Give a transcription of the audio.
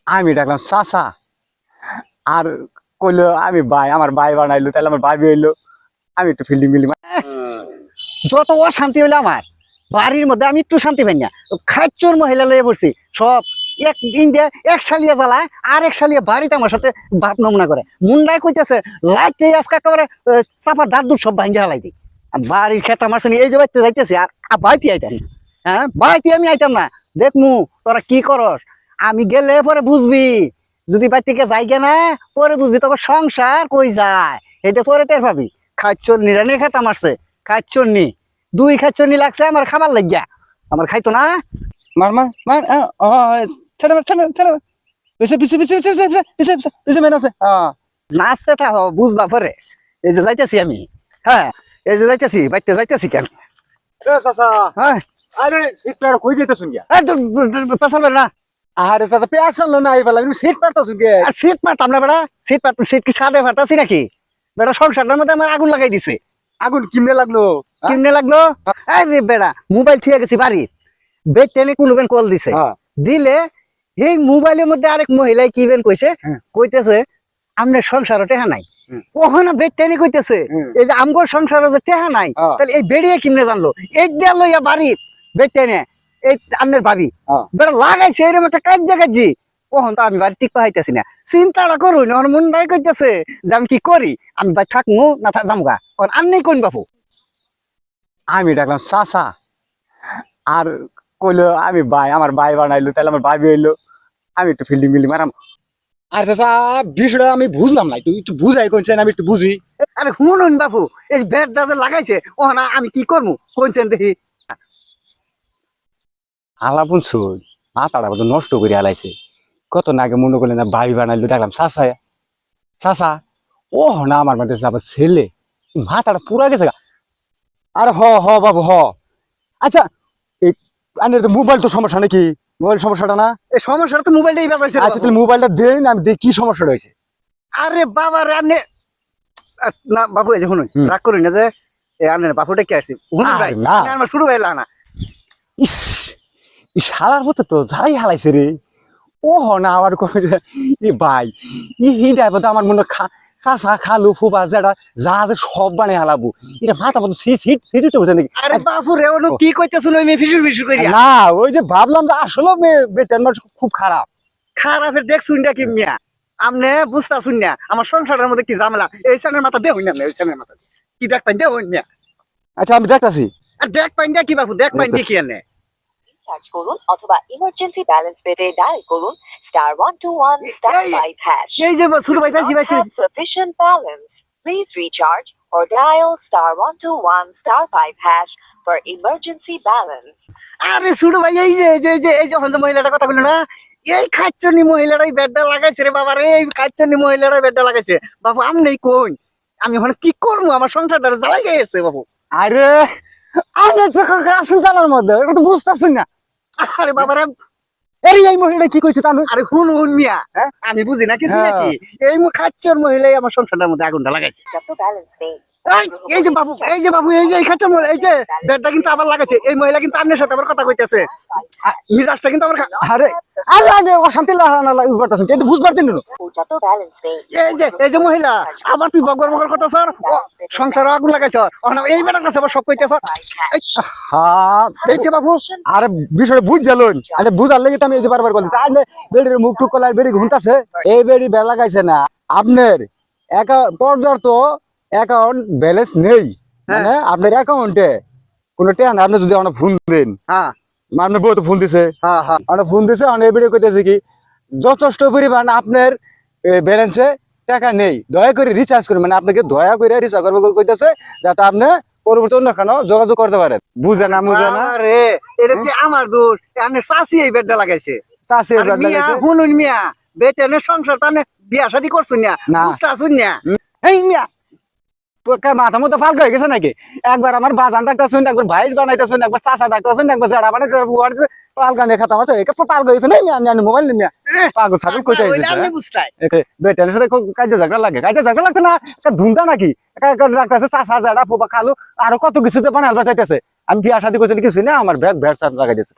আমি ডাকলাম চাচা, আর কইলো আমি ভাই, আমার ভাই বানাইলো, তাহলে আমার ভাবি হইলো। আমি একটু ফিল্ডিং মিলি যত অশান্তি হইলো আমার বাড়ির মধ্যে, আমি একটু শান্তি পাই না। খাচ্চর মহিলা লইয়া পড়ছি সব, এক ইন্ডিয়া এক শালিয়া জ্বালায় আর এক শালিয়া বাড়িতে আমার সাথে ভাত নমুনা করে। মুন্ডায় কইতেছে লাইতে আজকে একেবারে চাপার দাঁত দুধ সব ভাঙ্গা হালাই দিই। বাড়ির খেত আমার শুনি এই যে বাইতে যাইতেছি, আর বাইতে আইতাম না। হ্যাঁ বাইতে আমি আইতাম না, দেখমু তোরা কি করস। আমি গেলে পরে বুঝবি, যদি বাড়ি থেকে যাইগে না পরে বুঝবি তোর সংসার কই যায়, এটা পরে টের পাবি। খাচ্চর নিরানি খেত আমারছে, খাচ্চর নি দুই খাচ্চর লাগছে আমার খাবার লাগিয়া, আমার খাইতো না। মার মার মার ছেড়ে মার, ছেড়ে ছেড়ে পিছে পিছে পিছে পিছে পিছে পিছে পিছে পিছে মেন আছে। নাচতে থাকো বুঝবা পরে। এই যে যাইতেছি আমি, হ্যাঁ এই যে যাইতেছি, বাইতে যাইতেছি কেন। চাচা, হ্যাঁ আরে সিট পেয়ার কই যেতে শুন গিয়া? পেছাল না। আরে চাচা পেয়ার আনলো না, এইবেলা তুমি সিট পারতা শুন গে? আর সিট পারতাম না বেড়া, সিট পারতাম, সিট কি সাদে ফাটাছি নাকি বেড়া? সংসারটার মধ্যে আমার আগুন লাগাই দিছে। আগুন কিমনে লাগলো? কেমনে লাগলো? আরে বেড়া মোবাইল ছিঁড়ে গেছি বাড়ি, বেড টেনে কোনবেন কল দিছে, দিলে এই মোবাইলের মধ্যে আরেক মহিলাই কি বেন কইছে, কইতেছে আমনের সংসারও টেহা নাই। ওখানে বেড টেনে কইতেছে এই যে আমগর সংসারে যে টেহা নাই, তাহলে এই বেড়িয়ে কিমনে জানলো? এই দিয়া লইয়া বাড়ি বেড টেনে এই আমনের ভাবি বেড়া লাগাইছে এরকম একটা কাজ কাজি। ওখান তো আমি বাড়ি ঠিক পাইতেছি না, চিন্তাটা করুন। আমার মনটাই কইতেছে যে আমি কি করি, আমি বাড়ি থাকবো না যামগা, আমনি কোন বাপু। আমি ডাকলাম চাচা, আর কইলো আমি ভাই, আমার ভাই বানাইলো, তাহলে আমার ভাবি হইলো। আমি একটু ফিল্ডিং মিলি মারাম। আর চাচা বিষয়টা আমি বুঝলাম না, একটু বুঝাই কোনছেন, আমি একটু বুঝি। আরে শুনুন বাপু, এই বেডটা যে লাগাইছে ওখানে আমি কি করবো কোনছেন দেখি। আলা বলছো মাথাটা কত নষ্ট করে আলাইছে। কত না আগে মনে করলেন না ভাবি বানাইলো, দেখলাম চাচা চাচা। ও না আমার মানে আবার ছেলে, মাথাটা পুরা গেছে। আরে হ হ বাবু হ। আচ্ছা এই আনের তো মোবাইল তো সমস্যা নাকি? মোবাইল সমস্যাটা না? এই সমস্যাটা তো মোবাইলটাই বাজাইছে। আচ্ছা তাহলে মোবাইলটা দেন, আমি দেখি কি সমস্যা রয়েছে। আরে বাবা রে আনে না বাবু, এই যে শুনুন রাগ করুন না, যে এই আনের বাপুটা কি আসছে শুনুন ভাই, না আমার শুরু ভাই না। ইস, এই শালার মতো তো যাই হালাইছে রে। ও হ না আবার ভাই তো আমার মনে চাষা খালু ফুবা যেটা যা আছে সব বানিয়ে হালাবো। এটা মাথা মতো সিট উঠে নাকি? আরে বাপু রে ওনো কি কইতেছিল ওই মেয়ে ফিসুর ফিসুর কইরা? না ওই যে ভাবলাম যে আসলে বেটার মানুষ খুব খারাপ। খারাপের দেখ শুনটা কি মিয়া, আমনে বুঝতা শুন না আমার সংসারের মধ্যে কি ঝামেলা। এই সানের মাথা দে হইনা, এই সানের মাথা কি দেখ পাইন দে হইন মিয়া। আচ্ছা আমি দেখতাছি। আর দেখ পাইন কি বাপু, দেখ পাইন কি আনে। রিচার্জ করুন অথবা ইমার্জেন্সি ব্যালেন্স পেতে ডায়াল করুন *121*5#. এই যে ছোট ভাই পাইছি পাইছি। Sufficient balance. Please recharge or dial *121*5# for emergency balance. আরে ছোট ভাই এই যে এই যে মহিলাটা কথা বললো না, এই খাচ্চনি মহিলাটাই বেডটা লাগাইছে রে বাবা রে। এই খাচ্চনি মহিলাটাই বেডটা লাগাইছে বাবু। আমি নেই কোন, আমি ওখানে কি করবো? আমার সংসারটা জ্বালাই গেছে বাবু। আরে আসুন চালার মধ্যে এটা তো বুঝতেছুন না। আরে বাবা রে এই মহিলা কি কইছে তাহলে? আরে হুন মিয়া, আমি বুঝি না কিছু নাকি? এই খাচ্চর মহিলাই আমার সংসারটার মধ্যে আগুনটা লাগাইছে। যত ব্যালেন্স নেই এই যে বাবু এই যে বাবু এই যে খাচ্চর এই যে বেডটা কিন্তু আবার লাগাইছে। এই মহিলা কিন্তু আপনার সাথে আবার কথা কইতেছে, মিজাজটা কিন্তু আবার আরে আরে আরে অশান্তি লাগু করতেছেন, কিন্তু বুঝ পারতেন না। যত ব্যালেন্স নেই এই যে মহিলা আবার তুই বগর বগর কথা স্যার, সংসার আগুন লাগাইছ। এই বেটার কাছে আবার সব কইতেছ। হ্যাঁ দেখছে বাবু, আরে বিষয়টা বুঝ গেলুন। আরে বুঝার লেগে তো আমি এই যে বারবার বলছি, আরে বেড়ির মুখ টুক কলার বেড়ি ঘুমতাছে। এই বেড়ি বেলা লাগাইছে না আপনার পর্যাপ্ত অ্যাকাউন্ট ব্যালেন্স নেই, মানে আপনার অ্যাকাউন্টে কোনো টাকা না। আপনি যদি আমার ফোন দেন, হ্যাঁ আপনার বউ তো ফোন দিছে, আমার ফোন দিছে, আমার এবারে কইতেছে কি যথেষ্ট পরিমাণ আপনার ব্যালেন্সে টাকা নেই, দয়া করে রিচার্জ করুন। মানে আপনাকে দয়া করে রিচার্জ করবো কইতেছে, যাতে আপনি পরবর্তী অন্য খানো যোগাযোগ করতে পারেন। বুঝে না বুঝে না রে, এটা কি আমার দোষ? আপনি চাষি এই বেডটা লাগাইছে। চাষি শুনুন মিয়া, বেটেনের সংসার তানে বিয়া শাদী করছুন না, বুঝতে আসুন না। এই মিয়া মাথা মতো ফালকা হয়ে গেছে নাকি? একবার আমার বাজান ডাকতেছেন, একবার ভাই বানাইতেছেন, একবার চাষা ডাকতেছেন, একবার জাড়া বানাইতেছে। পালকা নিয়ে খাতা মারতে পালকা হয়েছে না মোবাইল নিয়ে পাগল ছাগল কইতে বেটার সাথে কাজে ঝগড়া লাগে। কাজে ঝগড়া লাগছে না, ধুমটা নাকি ডাকতেছে চাষা জাড়া ফোবা খালু আরো কত কিছুতে বানাল বাটাইতেছে। আমি বিয়া শাদী করতে কিছু না, আমার ব্যাগ লাগাই দিয়েছে।